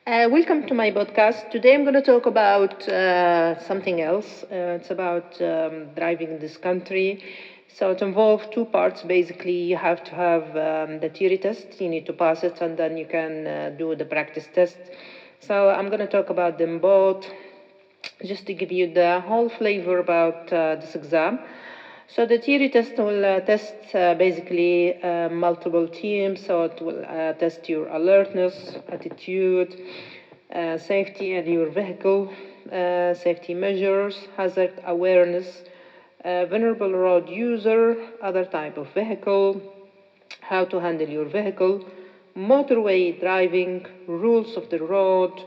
Welcome to my podcast. Today I'm going to talk about something else. It's about driving in this country. So it involves two parts. Basically, you have to have the theory test. You need to pass it, and then you can do the practice test. So I'm going to talk about them both, just to give you the whole flavor about this exam. So the theory test will test basically multiple themes. So it will test your alertness, attitude, safety in your vehicle, safety measures, hazard awareness, vulnerable road user, other type of vehicle, how to handle your vehicle, motorway driving, rules of the road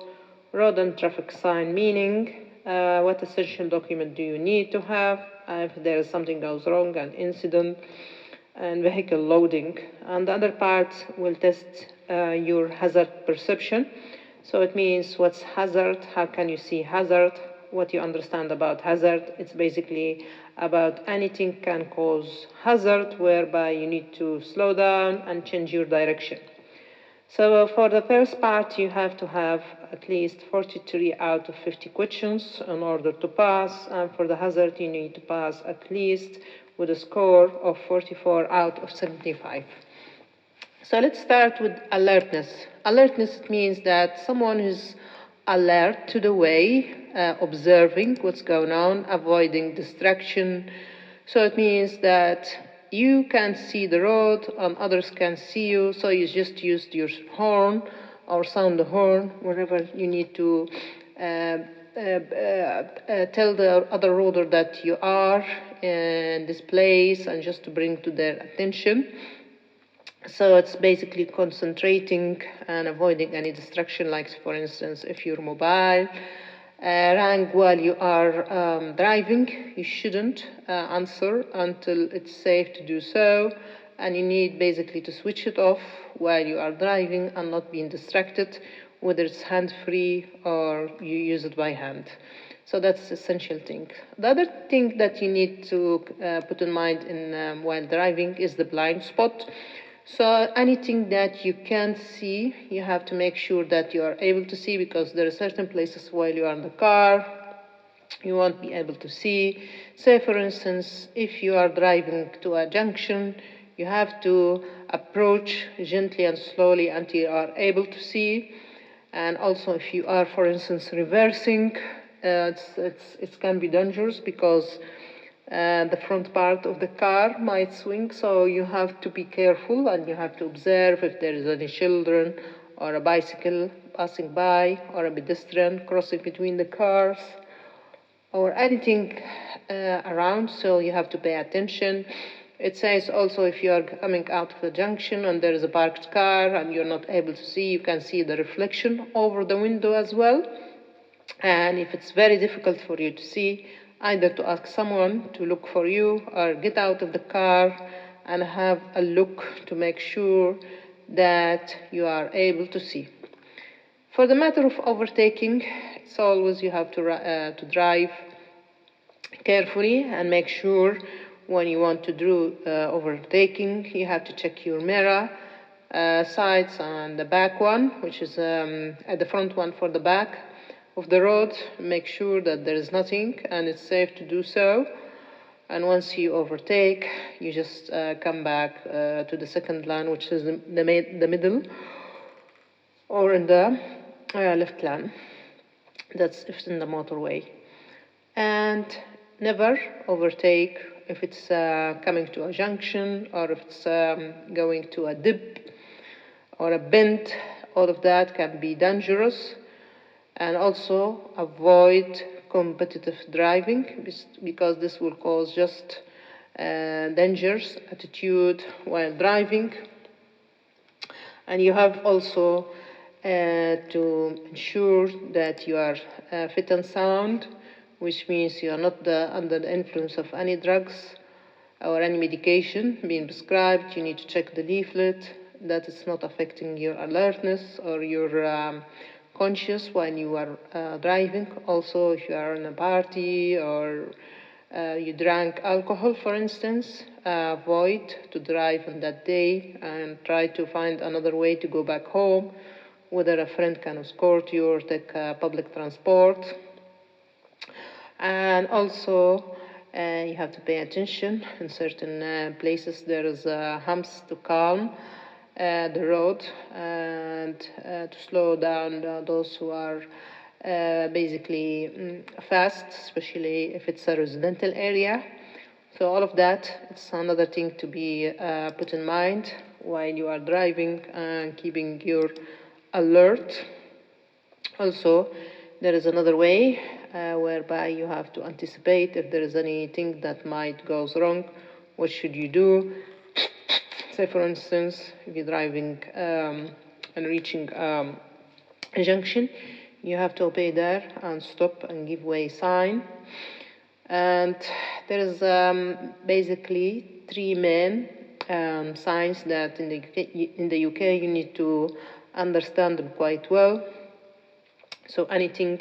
and traffic sign meaning, what essential document do you need to have if there is something goes wrong, an incident, and vehicle loading. And the other part will test your hazard perception. So it means what's hazard, how can you see hazard, what you understand about hazard. It's basically about anything can cause hazard whereby you need to slow down and change your direction. So for the first part, you have to have at least 43 out of 50 questions in order to pass. And for the hazard, you need to pass at least with a score of 44 out of 75. So let's start with alertness. Alertness means that someone is alert to the way, observing what's going on, avoiding distraction. So it means that you can see the road and others can see you, so you just use your horn or sound the horn wherever you need to tell the other roader that you are in this place and just to bring to their attention. So it's basically concentrating and avoiding any distraction, like for instance, if your mobile rang while you are driving, you shouldn't answer until it's safe to do so. And you need basically to switch it off while you are driving and not being distracted, whether it's hand-free or you use it by hand. So that's the essential thing. The other thing that you need to put in mind while driving is the blind spot. So anything that you can't see, you have to make sure that you are able to see, because there are certain places while you are in the car, you won't be able to see. Say, for instance, if you are driving to a junction, you have to approach gently and slowly until you are able to see. And also, if you are, for instance, reversing, it can be dangerous because the front part of the car might swing, so you have to be careful and you have to observe if there is any children or a bicycle passing by or a pedestrian crossing between the cars or anything around, so you have to pay attention. It says also if you are coming out of the junction and there is a parked car and you're not able to see, you can see the reflection over the window as well. And if it's very difficult for you to see, either to ask someone to look for you or get out of the car and have a look to make sure that you are able to see. For the matter of overtaking, it's always you have to drive carefully and make sure when you want to do overtaking, you have to check your mirror sides and the back one, which is at the front one for the back of the road. Make sure that there is nothing and it's safe to do so. And once you overtake, you just come back to the second lane, which is the middle, or in the left lane. That's if it's in the motorway. And never overtake if it's coming to a junction or if it's going to a dip or a bend. All of that can be dangerous. And also avoid competitive driving, because this will cause just dangerous attitude while driving. And you have also to ensure that you are fit and sound, which means you are not under the influence of any drugs or any medication being prescribed. You need to check the leaflet that it's not affecting your alertness or your conscious while you are driving. Also, if you are in a party or you drank alcohol, for instance, avoid to drive on that day and try to find another way to go back home whether a friend can escort you or take public transport. And also, you have to pay attention. In certain places, there is humps to calm the road and to slow down those who are basically fast, especially if it's a residential area. So all of that, it's another thing to be put in mind while you are driving and keeping your alert. Also, there is another way whereby you have to anticipate if there is anything that might goes wrong. What should you do? Say, for instance, if you're driving and reaching a junction, you have to obey there and stop and give way sign. And there is basically three main signs that in the UK you need to understand them quite well. So anything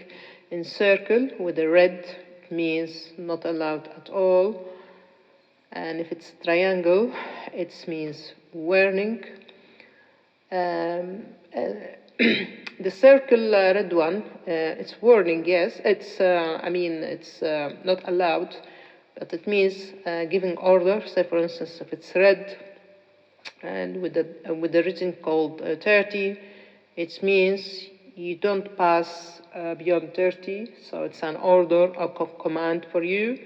in circle with a red means not allowed at all. And if it's triangle, it means warning. The circle red one, it's warning, yes. It's, it's not allowed, but it means giving order. Say, for instance, if it's red and with the written code 30, it means you don't pass beyond 30. So it's an order or command for you.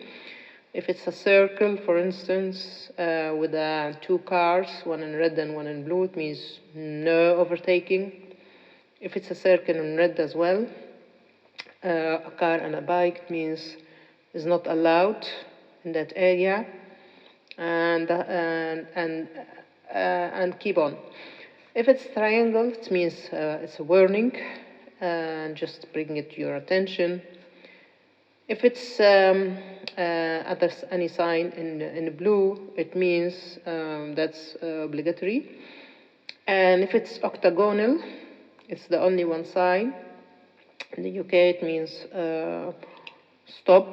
If it's a circle, for instance, with two cars, one in red and one in blue, it means no overtaking. If it's a circle in red as well, a car and a bike, it means is not allowed in that area, and keep on. If it's triangle, it means it's a warning, and just bring it to your attention. If it's any sign in blue, it means that's obligatory. And if it's octagonal, it's the only one sign. In the UK, it means stop.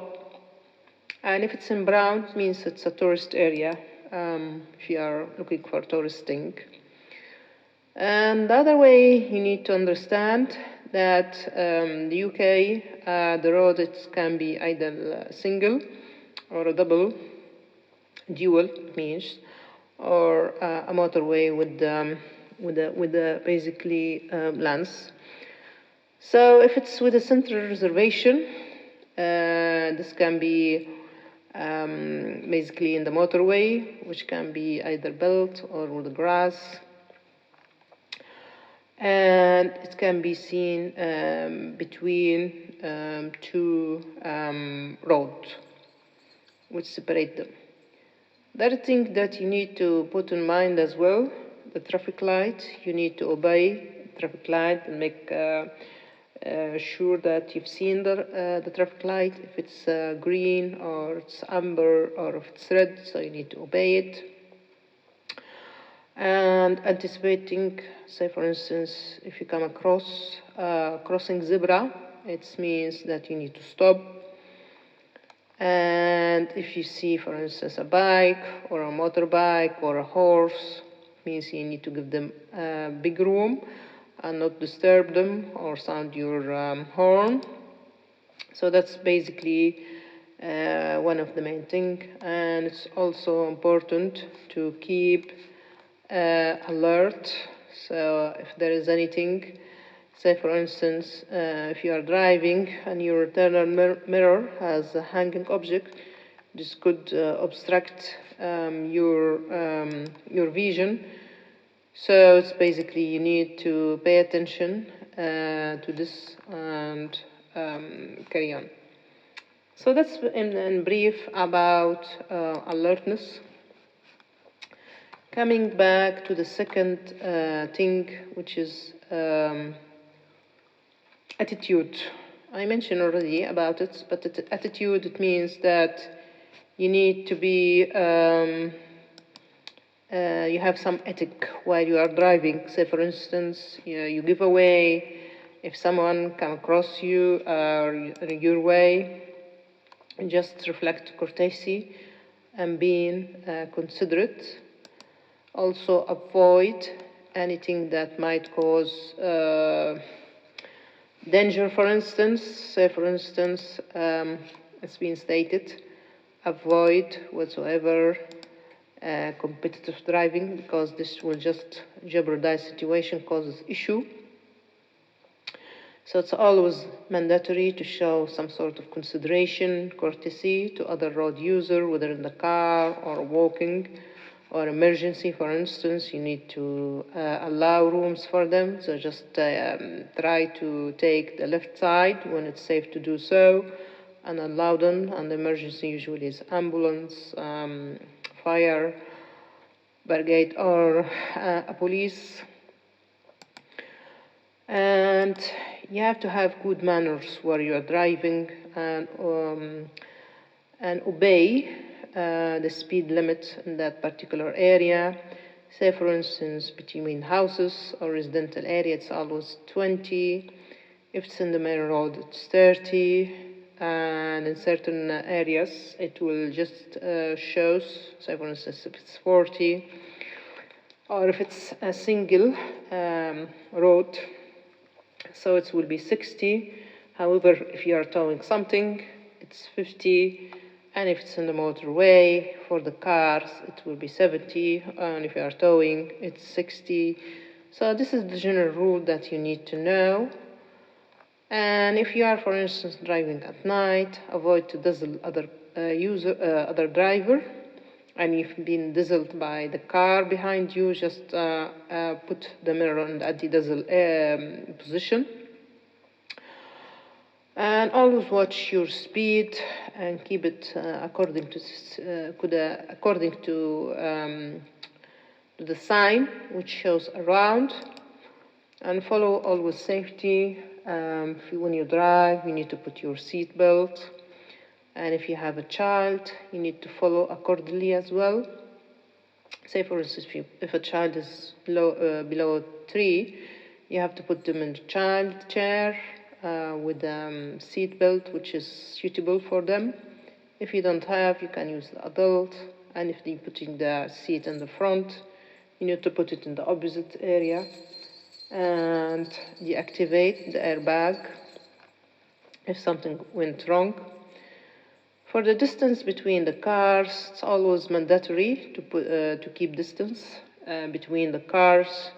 And if it's in brown, it means it's a tourist area, if you are looking for touristing. And the other way you need to understand that the UK, the road can be either single or a double, dual means, or a motorway with basically lanes. So if it's with a central reservation, this can be basically in the motorway, which can be either built or with grass. And it can be seen between two roads which separate them. The other thing that you need to put in mind as well, the traffic light, you need to obey the traffic light and make sure that you've seen the traffic light, if it's green or it's amber or if it's red, so you need to obey it. And anticipating, say for instance, if you come across crossing zebra, it means that you need to stop. And if you see, for instance, a bike or a motorbike or a horse, it means you need to give them big room and not disturb them or sound your horn. So that's basically one of the main things. And it's also important to keep alert. So if there is anything, say for instance, if you are driving and your return mirror has a hanging object, this could obstruct your vision. So it's basically you need to pay attention to this and carry on. So that's in brief about alertness. Coming back to the second thing, which is attitude. I mentioned already about it, but attitude, it means that you need to be, you have some ethic while you are driving. Say, for instance, you give away if someone come across you or your way, just reflect courtesy and being considerate. Also avoid anything that might cause danger, for instance. Say, for instance, it's been stated, avoid whatsoever competitive driving, because this will just jeopardize situation, causes issue. So it's always mandatory to show some sort of consideration, courtesy to other road user, whether in the car or walking, or emergency, for instance. You need to allow rooms for them. So just try to take the left side when it's safe to do so, and allow them. And the emergency usually is ambulance, fire brigade, or a police. And you have to have good manners where you are driving, and obey the speed limit in that particular area. Say, for instance, between houses or residential area, it's always 20. If it's in the main road, it's 30. And in certain areas, it will just show, say, for instance, if it's 40. Or if it's a single road, so it will be 60. However, if you are towing something, it's 50. And if it's in the motorway, for the cars, it will be 70. And if you are towing, it's 60. So this is the general rule that you need to know. And if you are, for instance, driving at night, avoid to dazzle other driver. And if you've been dazzled by the car behind you, just put the mirror in the anti-dazzle position. And always watch your speed and keep it according to the sign which shows around. And follow always safety. When you drive, you need to put your seat belt. And if you have a child, you need to follow accordingly as well. Say, for instance, if a child is below 3, you have to put them in the child chair with a seat belt which is suitable for them. If you don't have, you can use the adult. And if you're putting the seat in the front, you need to put it in the opposite area and deactivate the airbag if something went wrong. For the distance between the cars, it's always mandatory to keep distance between the cars.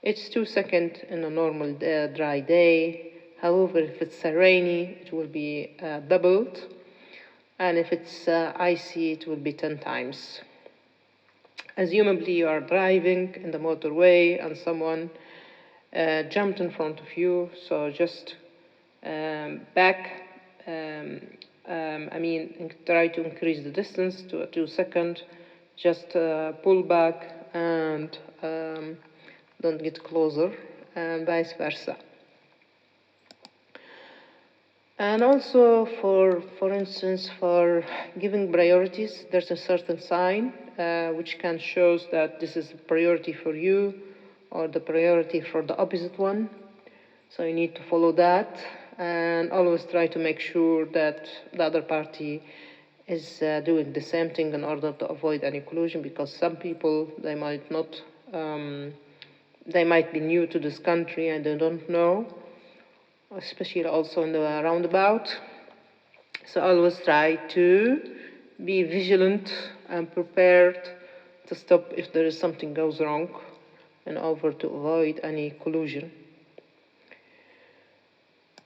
It's 2 seconds in a normal dry day. However, if it's rainy, it will be doubled. And if it's icy, it will be 10 times. Assumably, you are driving in the motorway and someone jumped in front of you, so just back. Try to increase the distance to 2 seconds. Just pull back and don't get closer, and vice versa. And also, for instance, for giving priorities, there's a certain sign which can show that this is a priority for you or the priority for the opposite one. So you need to follow that, and always try to make sure that the other party is doing the same thing in order to avoid any collision, because some people, they might be new to this country and they don't know, especially also in the roundabout. So always try to be vigilant and prepared to stop if there is something goes wrong, in order to avoid any collision.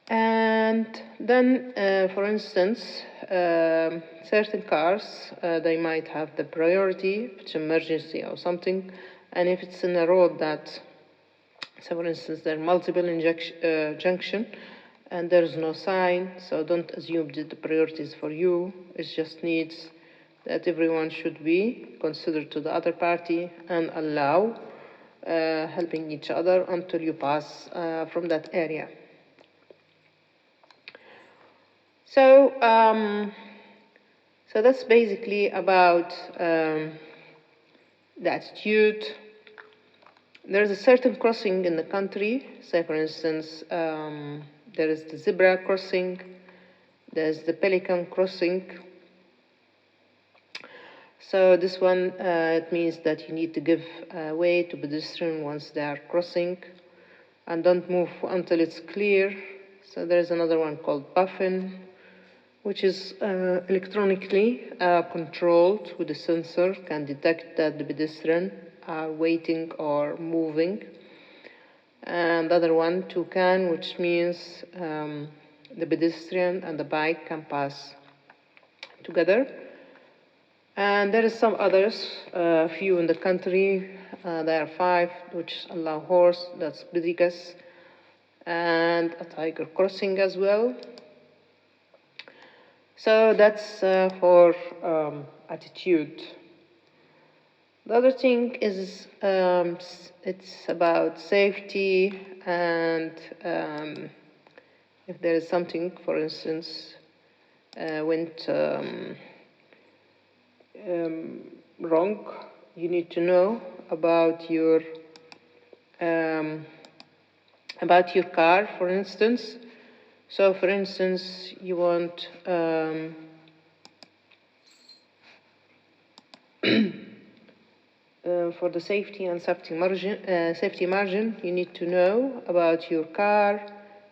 And then, for instance, certain cars, they might have the priority if it's emergency or something. And if it's in a road that, so for instance, there are multiple junction and there's no sign, so don't assume that the priority is for you. It just needs that everyone should be considered to the other party and allow helping each other until you pass from that area. So that's basically about the attitude. There's a certain crossing in the country. Say, for instance, there is the zebra crossing, there's the pelican crossing. So this one, it means that you need to give way to pedestrians once they are crossing, and don't move until it's clear. So there's another one called puffin, which is electronically controlled with a sensor, can detect that the pedestrian are waiting or moving. And the other one, toucan, which means the pedestrian and the bike can pass together. And there is some others, few in the country. There are 5, which allow horse, that's Bidicus, and a tiger crossing as well. So that's for attitude. The other thing is it's about safety, and if there is something, for instance, went wrong, you need to know about your car, for instance. So, for instance, you want for the safety and safety margin, you need to know about your car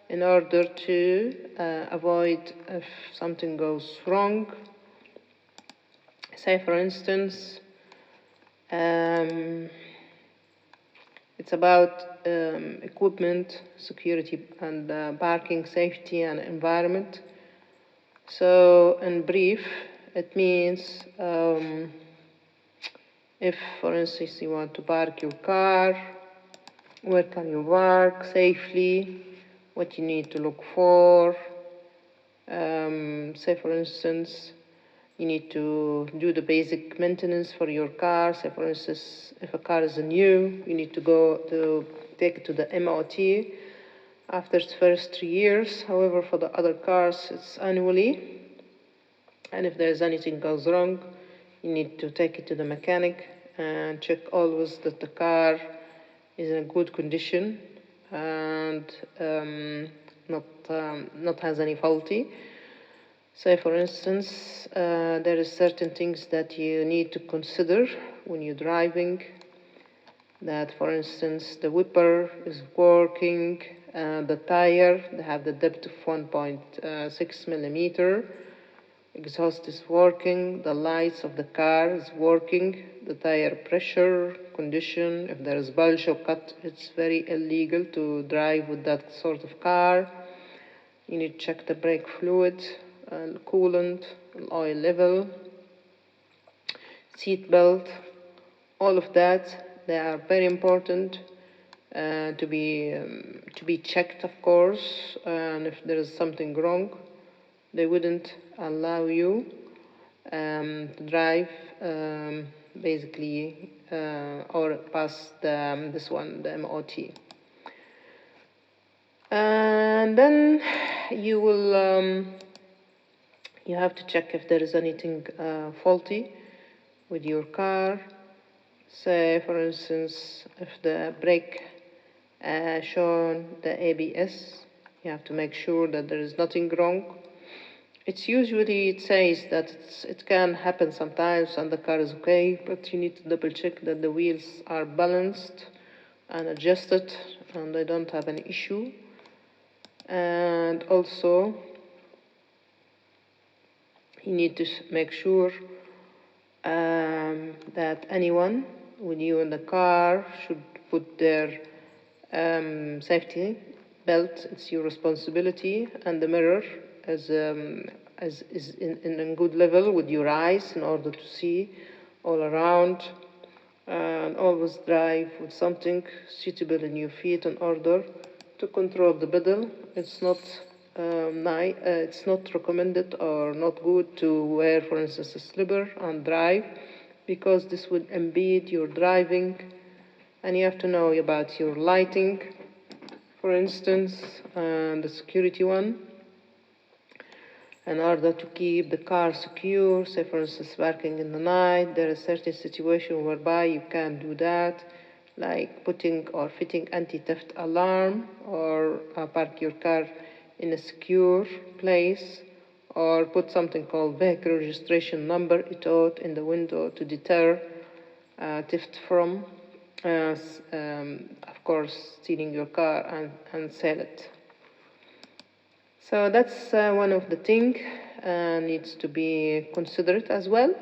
in order to avoid if something goes wrong. Say, for instance, it's about equipment, security, and parking safety and environment. So, in brief, it means if, for instance, you want to park your car, where can you park safely, what you need to look for. Say, for instance, you need to do the basic maintenance for your car. Say, for instance, if a car is new, you need to go to take it to the MOT after its first 3 years. However, for the other cars, it's annually. And if there's anything goes wrong, you need to take it to the mechanic and check always that the car is in a good condition and not has any faulty. Say, for instance, there is certain things that you need to consider when you're driving. That, for instance, the whipper is working, the tire, they have the depth of 1.6 millimeter. Exhaust is working, the lights of the car is working, the tire pressure, condition, if there is bulge or cut, it's very illegal to drive with that sort of car. You need to check the brake fluid, coolant, oil level, seat belt, all of that. They are very important to be checked, of course, and if there is something wrong, they wouldn't allow you to drive basically or pass the MOT. And then you will you have to check if there is anything faulty with your car. Say, for instance, if the brake shown the ABS, you have to make sure that there is nothing wrong. It says that it can happen sometimes and the car is okay, but you need to double check that the wheels are balanced and adjusted and they don't have any issue. And also, you need to make sure that anyone with you in the car should put their safety belt. It's your responsibility, and the mirror is in good level with your eyes in order to see all around. And always drive with something suitable in your feet in order to control the pedal. It's not it's not recommended or not good to wear, for instance, a slipper and drive, because this would impede your driving. And you have to know about your lighting, for instance, and the security one, in order to keep the car secure. Say, for instance, parking in the night, there is certain situation whereby you can't do that, like putting or fitting anti-theft alarm, or park your car in a secure place, or put something called vehicle registration number, ETOT, in the window to deter theft from, of course, stealing your car and sell it. So that's one of the things needs to be considered as well.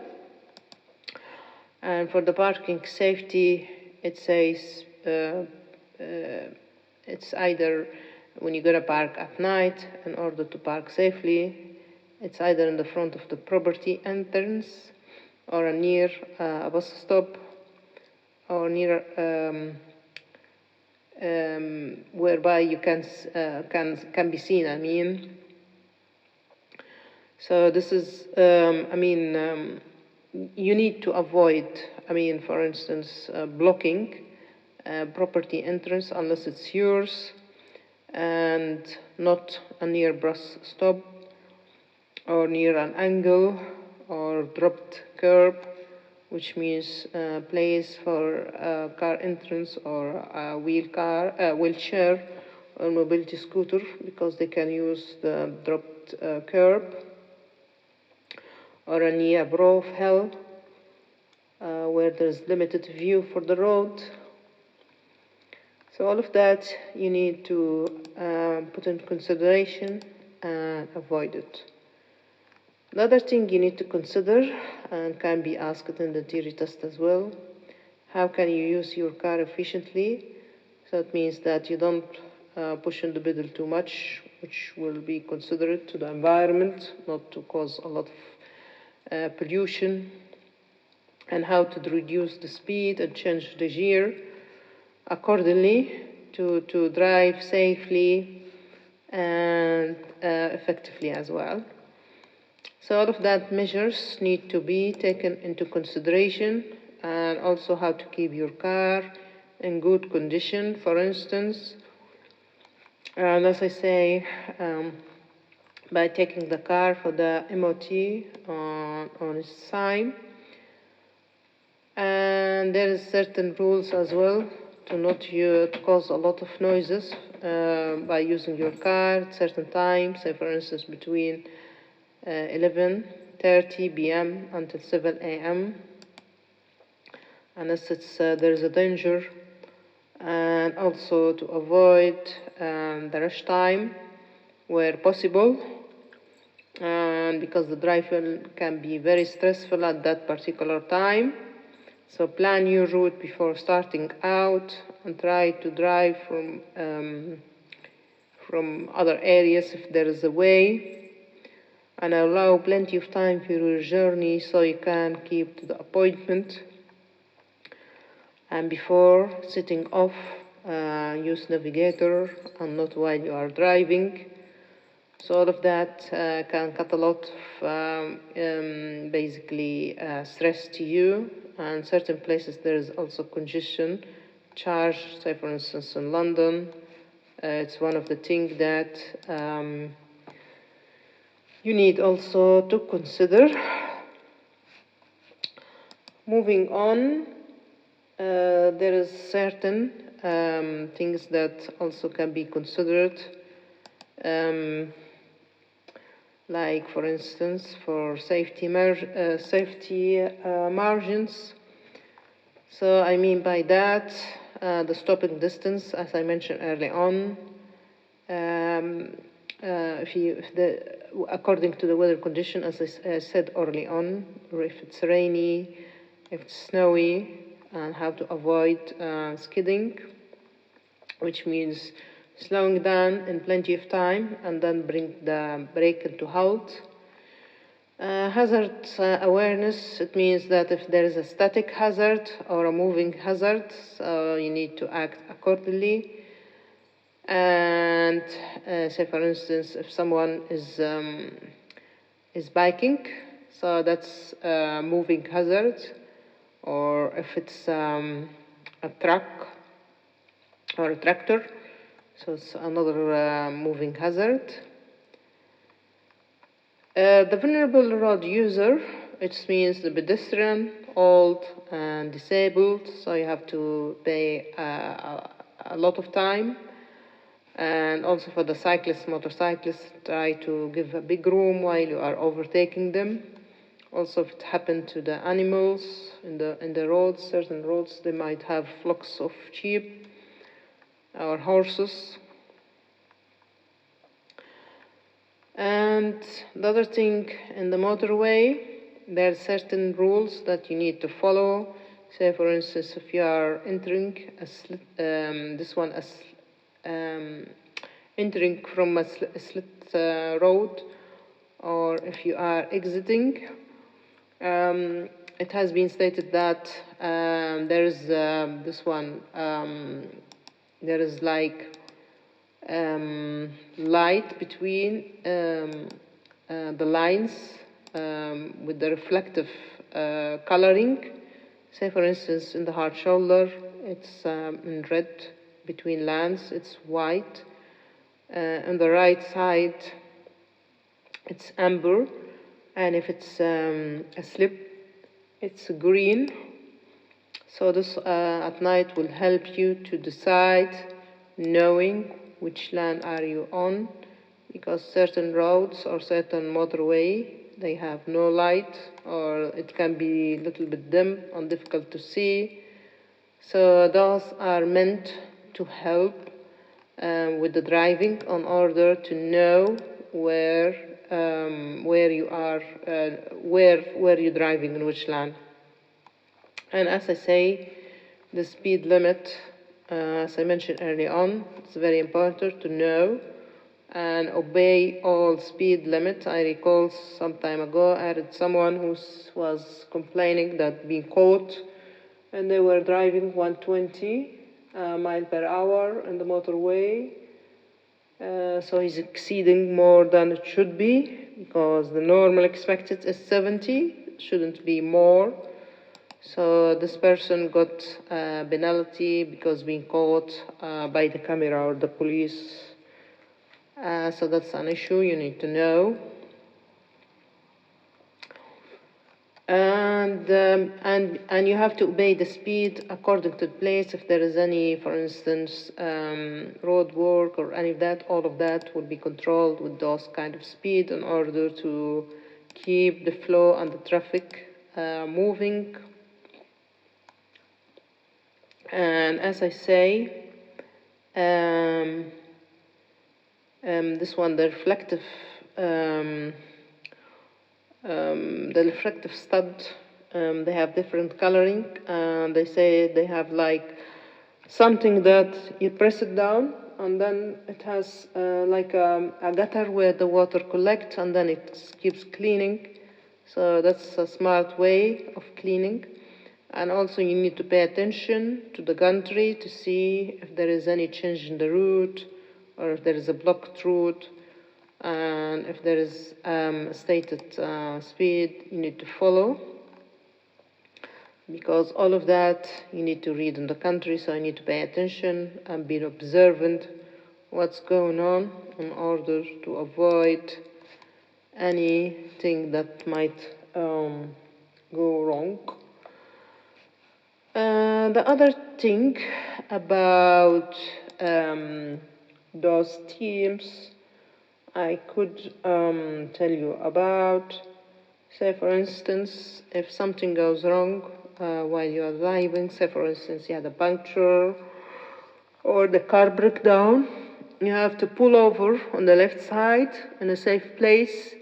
And for the parking safety, it says it's either when you're going to park at night, in order to park safely, it's either in the front of the property entrance or near a bus stop or near whereby you can be seen. I mean, so this is you need to avoid, for instance, blocking property entrance unless it's yours, and not a near bus stop or near an angle or dropped curb, which means place for car entrance or a wheelchair or mobility scooter, because they can use the dropped curb, or a near brow of hell where there's limited view for the road. So all of that you need to put in consideration and avoid it. Another thing you need to consider, and can be asked in the theory test as well, how can you use your car efficiently? So it means that you don't push on the pedal too much, which will be considerate to the environment, not to cause a lot of pollution, and how to reduce the speed and change the gear accordingly to drive safely and effectively as well. So all of that measures need to be taken into consideration, and also how to keep your car in good condition, for instance. And as I say, by taking the car for the MOT on its time. And there is certain rules as well to not cause a lot of noises by using your car at certain times, say for instance between 11:30 p.m. until 7 a.m. unless there's a danger, and also to avoid the rush time where possible, and because the driving can be very stressful at that particular time. So plan your route before starting out, and try to drive from other areas if there is a way, and allow plenty of time for your journey so you can keep to the appointment. And before setting off, use navigator and not while you are driving. So all of that can cut a lot of basically stress to you. And certain places there is also congestion charge. Say for instance in London, it's one of the things that you need also to consider. Moving on, there is certain things that also can be considered, like for instance for safety margins. So I mean by that the stopping distance, as I mentioned early on. According to the weather condition, as I said early on, or if it's rainy, if it's snowy, and how to avoid skidding, which means slowing down in plenty of time and then bring the brake into halt. Hazard awareness, it means that if there is a static hazard or a moving hazard, so you need to act accordingly. And say for instance, if someone is biking, so that's a moving hazard, or if it's a truck or a tractor, so it's another moving hazard. The vulnerable road user, it means the pedestrian, old and disabled, so you have to pay a lot of time And also for the cyclists, motorcyclists, try to give a big room while you are overtaking them. Also, if it happened to the animals in the roads, certain roads, they might have flocks of sheep or horses. And the other thing, in the motorway, there are certain rules that you need to follow. Say, for instance, if you are entering entering from a slit road, or if you are exiting, it has been stated that there is there is like light between the lines with the reflective coloring. Say, for instance, in the hard shoulder, it's in red. Between lines, it's white. On the right side, it's amber. And if it's a slip, it's green. So this at night will help you to decide, knowing which lane are you on, because certain roads or certain motorway, they have no light, or it can be a little bit dim and difficult to see. So those are meant to help with the driving in order to know where you are, where you're driving in which lane. And as I say, the speed limit, as I mentioned early on, it's very important to know and obey all speed limits. I recall some time ago I had someone who was complaining that being caught and they were driving 120 mile per hour in the motorway. So he's exceeding more than it should be, because the normal expected is 70, shouldn't be more. So this person got a penalty because being caught by the camera or the police. So that's an issue you need to know. And you have to obey the speed according to the place. If there is any, for instance, road work or any of that, all of that will be controlled with those kind of speed in order to keep the flow and the traffic moving. And as I say, this one, the reflective stud, they have different coloring, and they say they have like something that you press it down, and then it has like a gutter where the water collects, and then it keeps cleaning. So that's a smart way of cleaning. And also you need to pay attention to the country to see if there is any change in the route, or if there is a blocked route, and if there is a stated speed you need to follow, because all of that you need to read in the country. So you need to pay attention and be observant what's going on in order to avoid anything that might go wrong. The other thing about those teams I could tell you about, say for instance, if something goes wrong while you are driving, say for instance you had a puncture or the car broke down, you have to pull over on the left side in a safe place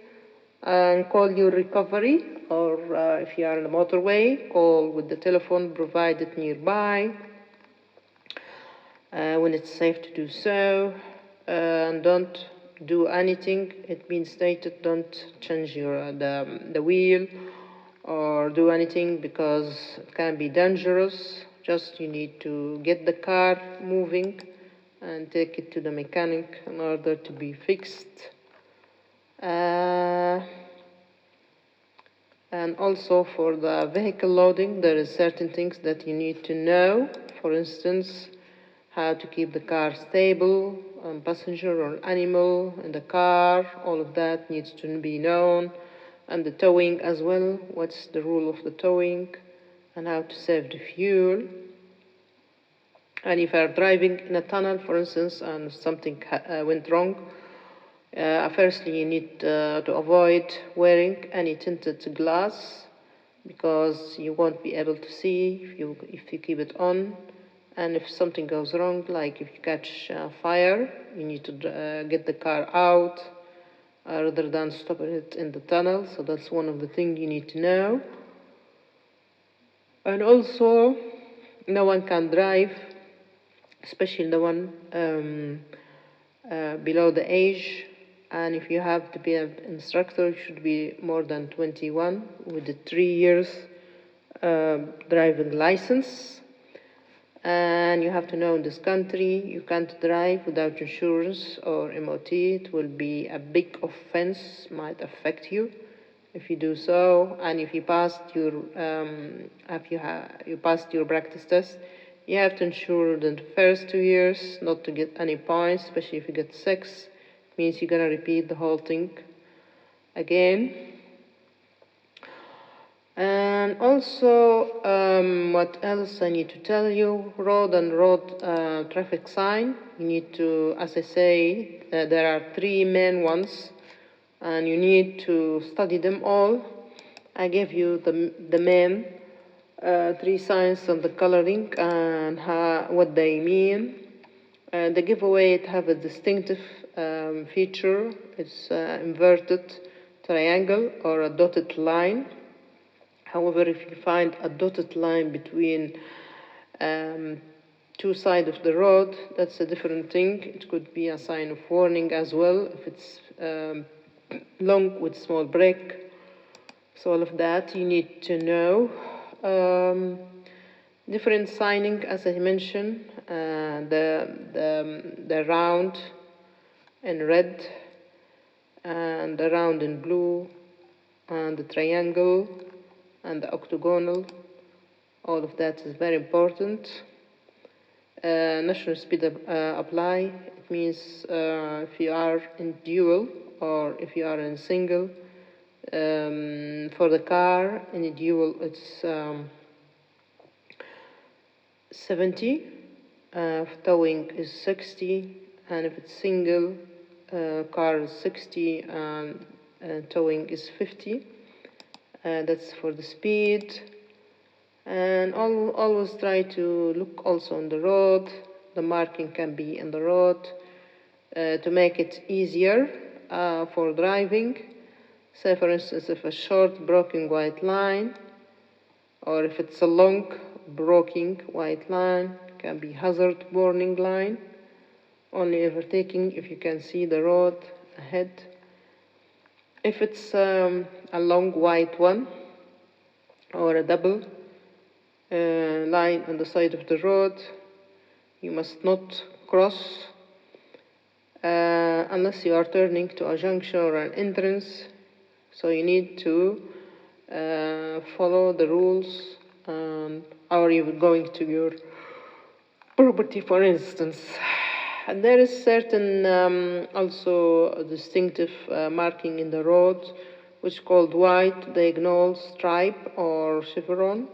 and call your recovery, or if you are on the motorway, call with the telephone provided nearby when it's safe to do so. And don't do anything, it means stated, don't change the wheel or do anything, because it can be dangerous. Just you need to get the car moving and take it to the mechanic in order to be fixed. And also for the vehicle loading, there is certain things that you need to know. For instance, how to keep the car stable, passenger or animal in the car, all of that needs to be known. And the towing as well, what's the rule of the towing, and how to save the fuel. And if you are driving in a tunnel, for instance, and something went wrong, firstly you need to avoid wearing any tinted glass, because you won't be able to see if you keep it on. And if something goes wrong, like if you catch fire, you need to get the car out rather than stopping it in the tunnel. So that's one of the things you need to know. And also, no one can drive, especially the one below the age. And if you have to be an instructor, you should be more than 21 with a 3 years driving license. And you have to know in this country you can't drive without insurance or MOT. It will be a big offense, might affect you if you do so. And if you passed your you passed your practice test, you have to ensure in the first 2 years not to get any points, especially if you get 6. It means you're gonna repeat the whole thing again. And also, what else I need to tell you? Road and road traffic sign. You need to, as I say, there are 3 main ones, and you need to study them all. I gave you the main 3 signs and the coloring and what they mean. The giveaway, it have a distinctive feature. It's inverted triangle or a dotted line. However, if you find a dotted line between 2 sides of the road, that's a different thing. It could be a sign of warning as well, if it's long with small break. So all of that you need to know. Different signing, as I mentioned, the round in red, and the round in blue, and the triangle, and the octagonal. All of that is very important. National speed apply. It means if you are in dual or if you are in single. For the car in a dual, it's 70. Towing is 60, and if it's single, car is 60 and towing is 50. That's for the speed. And always try to look also on the road. The marking can be in the road to make it easier for driving. Say, for instance, if a short broken white line, or if it's a long broken white line, can be hazard warning line. Only overtaking if you can see the road ahead. If it's a long white one or a double line on the side of the road, you must not cross unless you are turning to a junction or an entrance. So you need to follow the rules, or you're going to your property, for instance. And there is certain also a distinctive marking in the road, which is called white diagonal stripe or chevron.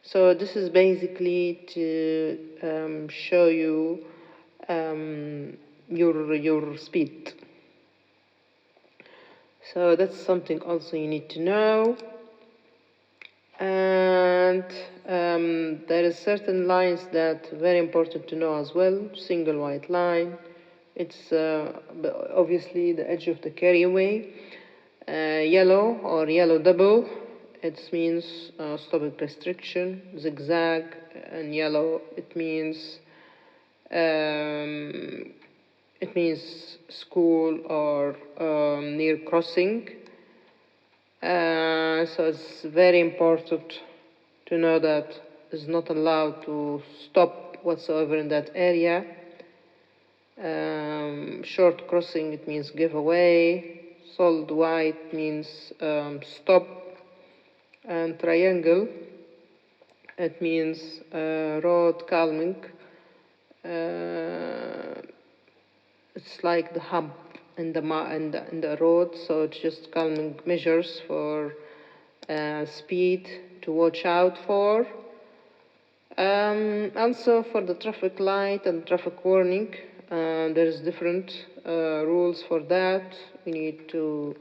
So this is basically to show you your speed. So that's something also you need to know. And there is certain lines that are very important to know as well. Single white line. It's obviously the edge of the carriageway. Yellow or yellow double. It means stopping restriction. Zigzag and yellow. It means school or near crossing. So it's very important to know that it's not allowed to stop whatsoever in that area. Short crossing, it means give away. Solid white means stop. And triangle, it means road calming. It's like the hump in the road, so it's just calming measures for speed to watch out for. Also, for the traffic light and traffic warning, there's different rules for that. We need to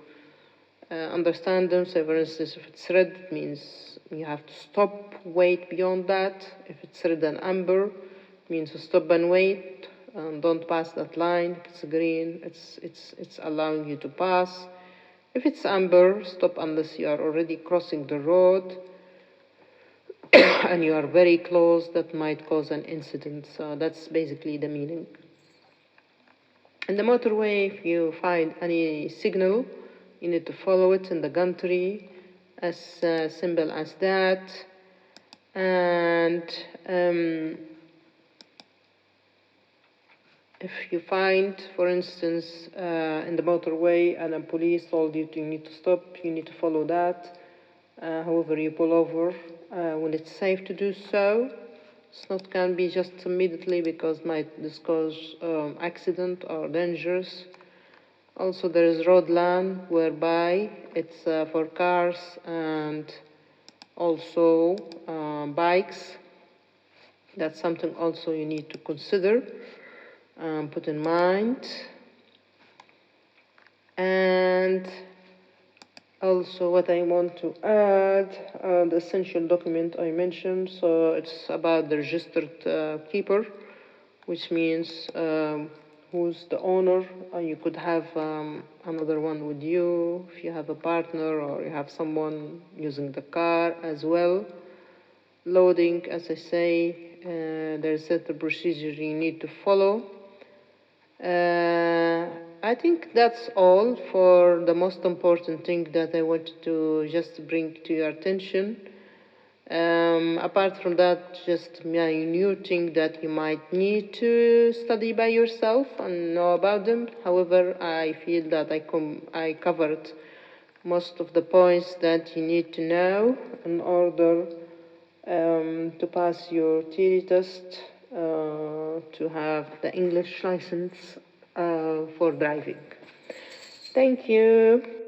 understand them. So, for instance, if it's red, it means you have to stop, wait beyond that. If it's red and amber, it means to stop and wait. Don't pass that line. If it's green, it's allowing you to pass. If it's amber, stop unless you are already crossing the road and you are very close, that might cause an incident. So that's basically the meaning. In the motorway, if you find any signal, you need to follow it in the gantry, as simple as that. And if you find, for instance, in the motorway and a police told you need to stop, you need to follow that. However, you pull over when it's safe to do so. It's not can be just immediately because this cause accident or dangerous. Also, there is road land whereby it's for cars and also bikes. That's something also you need to consider, put in mind. And also what I want to add, the essential document I mentioned, so it's about the registered keeper, which means who's the owner. You could have another one with you if you have a partner or you have someone using the car as well. Loading, as I say, there's a certain procedure you need to follow. I think that's all for the most important thing that I wanted to just bring to your attention. Apart from that, just minute thing that you might need to study by yourself and know about them. However, I feel that I covered most of the points that you need to know in order to pass your theory test to have the English license for driving. Thank you.